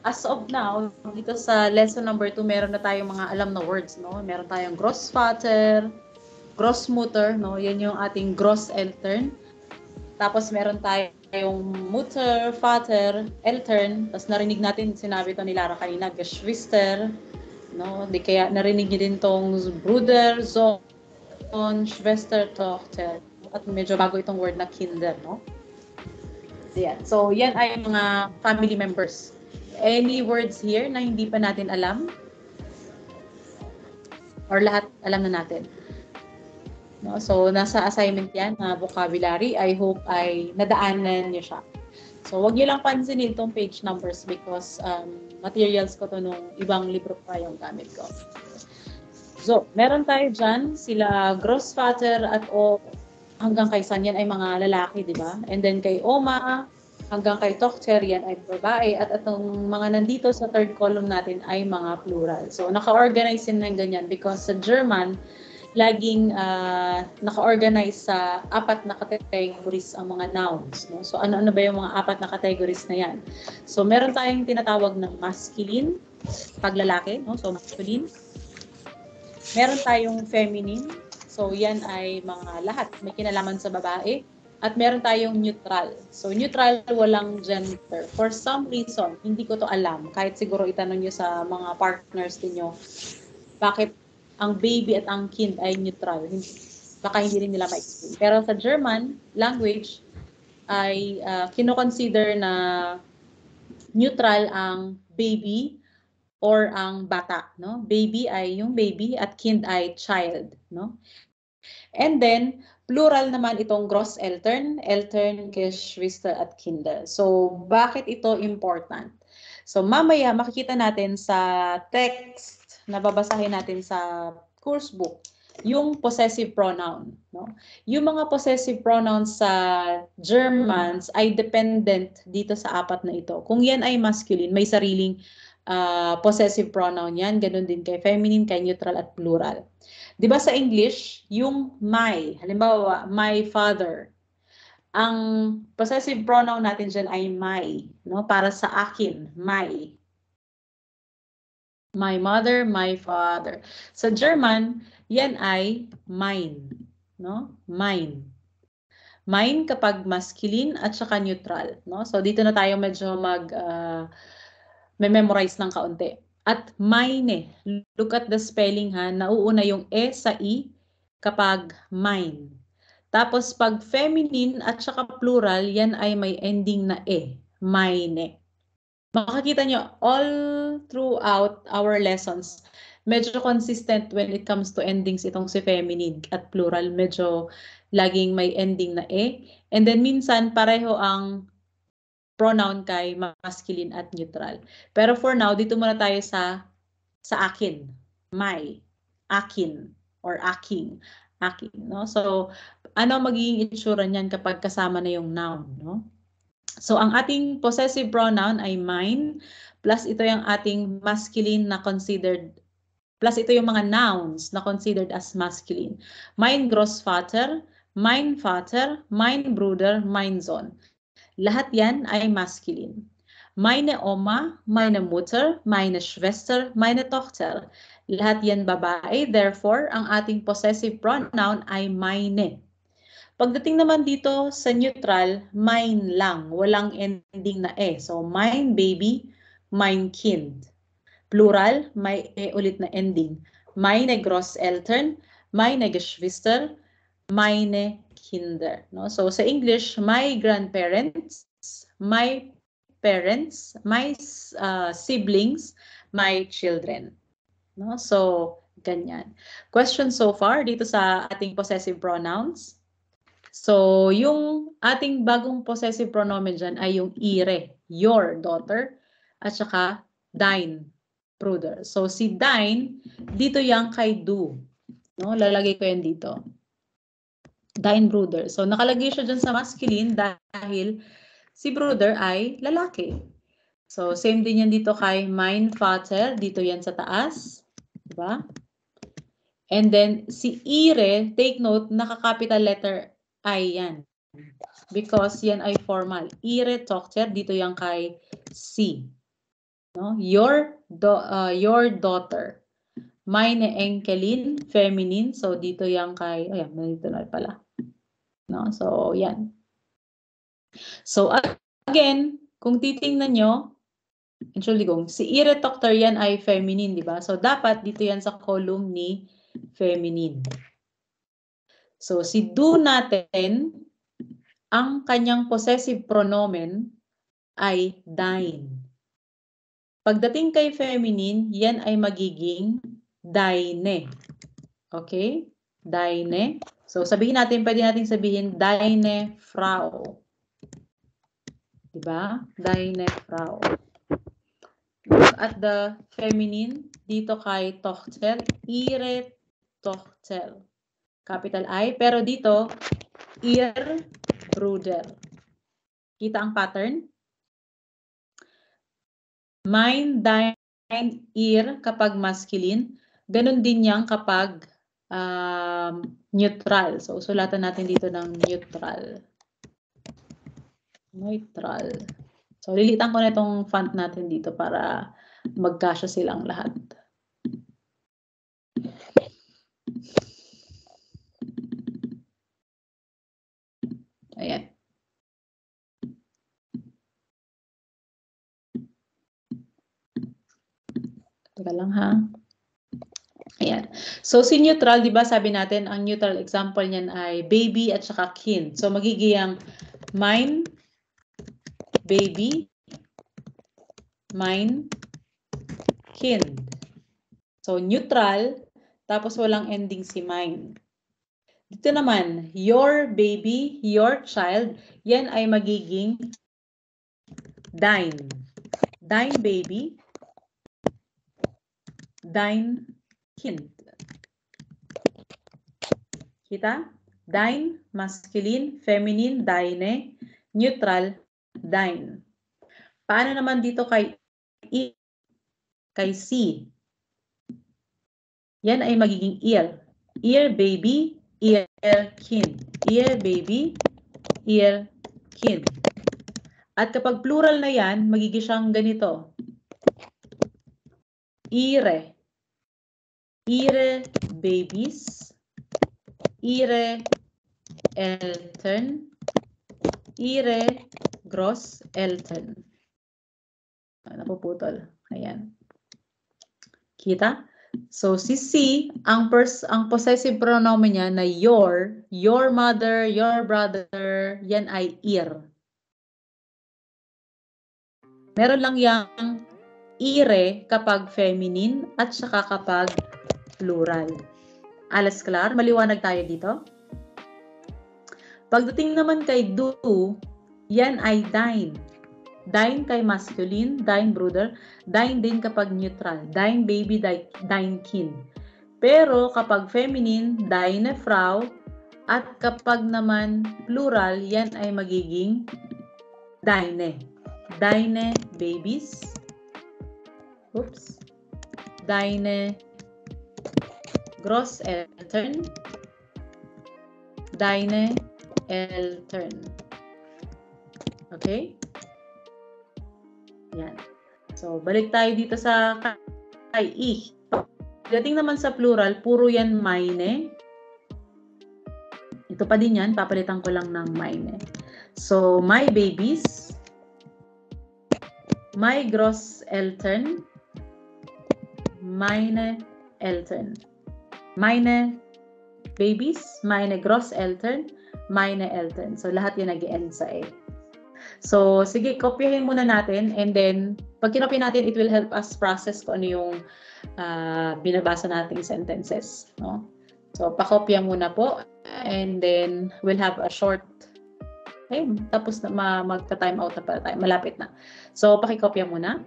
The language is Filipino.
as of now, dito sa lesson number 2, meron na tayong mga alam na words, no? Meron tayong Großvater, Großmutter, no? Yan yung ating Großeltern. Tapos meron tayong Mutter, Vater, Eltern. Tapos narinig natin, sinabi to ni Lara kanina, Geschwister, no? Di kaya narinig niyo din tong Bruder, Sohn, Schwester, Tochter. At medyo bago itong word na Kinder, no? Yan. So, yan ay mga family members. Any words here na hindi pa natin alam? Or lahat alam na natin? No? So, nasa assignment yan na vocabulary. I hope ay nadaanan niyo siya. So, wag niyo lang pansinin itong page numbers because materials ko to nung ibang libro pa yung gamit ko. So, meron tayo dyan, sila Großvater at hanggang kay San, yan ay mga lalaki, di ba? And then kay Oma, hanggang kay Tochter, yan ay babae. At itong mga nandito sa third column natin ay mga plural. So, naka-organize yun ng ganyan because sa German, laging naka-organize sa 4 na categories ang mga nouns. No? So, ano-ano ba yung mga 4 na categories na yan? So, meron tayong tinatawag ng masculine, paglalaki, no? So, masculine. Meron tayong feminine. So, yan ay mga lahat. May kinalaman sa babae. At meron tayong neutral. So, neutral, walang gender. For some reason, hindi ko to alam. Kahit siguro itanong nyo sa mga partners niyo bakit ang baby at ang kind ay neutral. Baka hindi rin nila ma-explain. Pero sa German language, ay kino-consider na neutral ang baby or ang bata. No? Baby ay yung baby at kind ay child. No? And then, plural naman itong Großeltern, Eltern, Geschwister at Kinder. So, bakit ito important? So, mamaya makikita natin sa text na babasahin natin sa course book, yung possessive pronoun. No? Yung mga possessive pronouns sa Germans ay dependent dito sa 4 na ito. Kung yan ay masculine, may sariling possessive pronoun yan. Ganun din kay feminine, kay neutral at plural. Di ba sa English, yung my, halimbawa, my father, ang possessive pronoun natin dyan ay my, no? Para sa akin, my. My mother, my father. Sa German, yan ay mine, no? Mine. Mine kapag masculine at saka neutral, no? So dito na tayo medyo memorize ng kaunti. At mine, look at the spelling ha, nauuna yung e sa i kapag mine. Tapos pag feminine at saka plural, yan ay may ending na e, mine. Makikita nyo, all throughout our lessons, medyo consistent when it comes to endings itong si feminine at plural. Medyo laging may ending na e. And then minsan pareho ang pronoun kay masculine at neutral. Pero for now, dito muna tayo sa akin. My, akin, or aking. Aking, no? So, ano magiging itsura niyan kapag kasama na yung noun, no? So, ang ating possessive pronoun ay mine, plus ito yung ating masculine na considered, plus ito yung mga nouns na considered as masculine. Mein Großvater, mein Vater, mein Bruder, mein Sohn. Lahat yan ay masculine. Meine Oma, meine Mutter, meine Schwester, meine Tochter. Lahat yan babae. Therefore, ang ating possessive pronoun ay meine. Pagdating naman dito sa neutral, mine lang. Walang ending na e. So, mine baby, mine kind. Plural, may e ulit na ending. Meine Großeltern, meine Geschwister, meine Kinder. No? So sa English, my grandparents, my parents, my siblings, my children. No? So, ganyan. Question so far dito sa ating possessive pronouns. So, yung ating bagong possessive pronoun dyan ay yung ihre, your daughter, at saka dein brother. So, si dein, dito yang kay du. No? Lalagay ko yan dito. Dein Bruder. So, nakalagay siya dyan sa masculine dahil si brother ay lalaki. So, same din yan dito kay mein Vater. Dito yan sa taas. Diba? And then, si ihre, take note, naka-capital letter I yan. Because yan ay formal. Ihre Tochter, dito yan kay si. No? Your daughter. Meine Enkelin, feminine. So, dito yan kay, ayan, dito na pala. No? So, yan. So, again, kung titingnan nyo, Entschuldigung, si ihre Tochter yan ay feminine, di ba? So, dapat dito yan sa column ni feminine. So, si do natin, ang kanyang possessive pronomen ay dein. Pagdating kay feminine, yan ay magiging deine. Okay? Deine. So, sabihin natin, pwede natin sabihin deine Frau. Diba? Deine Frau. Look at the feminine, dito kay Tochter, ihre Tochter. Capital I, pero dito, ihr Bruder. Kita ang pattern? Mein, dein, ihr kapag masculine, ganun din yang kapag neutral. So, sulatan natin dito ng neutral. Neutral. So, lilitan ko na itong font natin dito para magkasya silang lahat. Ayan. Teka lang ha. Ayan. So, si neutral, di ba sabi natin, ang neutral example niyan ay baby at saka kind. So, magiging mein baby, mein kind. So, neutral, tapos walang ending si mein. Dito naman, your baby, your child, yan ay magiging dein. Dein baby, dein kind. Kita? Dein, masculine, feminine, deine, neutral, dein. Paano naman dito kay C? Yan ay magiging ear. Ear baby, ear kind. Ear baby, ear kind. At kapag plural na yan, magiging siyang ganito. Ihre. Ihre babies. Ihre Eltern. Ihre Großeltern. Napuputol. Ayan. Kita? So, si C, ang possessive pronomen niya na your mother, your brother, yan ay ihr. Meron lang yang ire kapag feminine at saka kapag plural. Alas klar? Maliwanag tayo dito? Pagdating naman kay do, yan ay dein. Dein kay masculine, dein Bruder, dein din kapag neutral, dein baby, dein kind. Pero kapag feminine, deine Frau, at kapag naman plural, yan ay magiging deine. Deine babies, deine Großeltern, deine Eltern. Okay? Yan. So, balik tayo dito sa kay ich. Pagdating naman sa plural, puro yan meine. Ito pa din yan, papalitan ko lang ng meine. So, my babies, my Großeltern, meine Eltern. Meine babies, meine Großeltern, meine Eltern. So, lahat yan nag-end sa A. So, sige, kopyahin muna natin and then, pag kinopya natin, it will help us process kung ano yung binabasa nating sentences. No? So, pakopya muna po and then, we'll have a short time. Tapos na magta-time out na pala tayo. Malapit na. So, pakikopya muna.